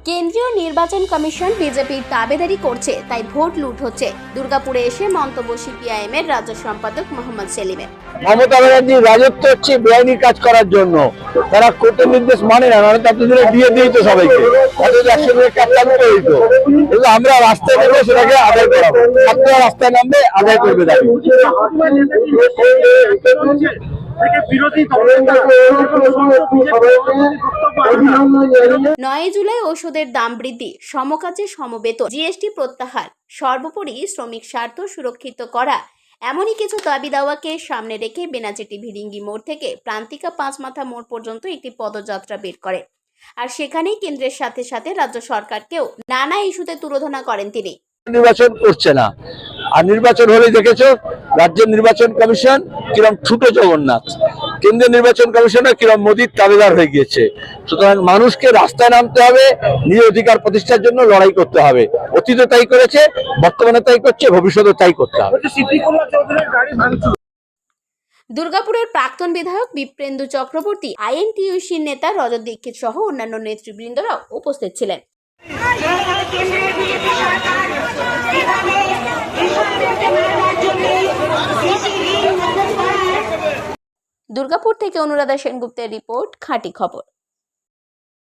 কেন্দ্রীয় নির্বাচন কমিশন বিজেপির দাবেদারি করছে, তাই ভোট লুট হচ্ছে। দুর্গাপুরে এসে মন্তব্য সিপিআইএম এর রাজ্য সম্পাদক মোহাম্মদ সেলিমের। মমতা ব্যানার্জির রাজত্ব হচ্ছে বেআইনি কাজ করার জন্য। তারা কোর্টের নির্দেশ মানে না, মানে তাদের দিয়ে দিত সবাইকে, একসঙ্গে কাজ চালু করে দিত। কিন্তু আমরা রাস্তায় নেমে সেটাকে আদায় করাবো। ছাত্ররা রাস্তায় নামবে, আদায় করবে দাবি। 9 জুলাই ওষুধের দাম বৃদ্ধি, সমকাজে সমবেতন, জিএসটি প্রত্যাহার, সর্বোপরি শ্রমিক স্বার্থ সুরক্ষিত করা, এমনই কিছু দাবি দাওয়াকে সামনে রেখে বেনাচিটি ভিরিঙ্গি মোড় থেকে প্রান্তিকা পাঁচমাথা মোড় পর্যন্ত একটি পদযাত্রা বের করে। আর সেখানেই কেন্দ্রের সাথে সাথে রাজ্য সরকারকেও নানা ইস্যুতে তুলোধনা করেন তিনি। নির্বাচন করছে না, আর নির্বাচন হলে দেখেছো রাজ্যের নির্বাচন কমিশন কিরম ছোট জগন্নাথ, কেন্দ্রীয় নির্বাচন কমিশনের কিরম মোদির তাবেদার হয়ে গিয়েছে। সুতরাং মানুষকে রাস্তায় নামতে হবে, নিজের অধিকার প্রতিষ্ঠার জন্য লড়াই করতে হবে। অতীতে তাই করেছে, বর্তমানে তাই করছে, ভবিষ্যতে তাই করতে হবে। দুর্গাপুরের প্রাক্তন বিধায়ক বিপ্রেন্দু চক্রবর্তী, আইএনটিইউসির নেতা রজত দীক্ষিত সহ অন্যান্য নেতৃবৃন্দরাও উপস্থিত ছিলেন। দুর্গাপুর থেকে অনুরাধা সেনগুপ্তের রিপোর্ট, খাঁটি খবর।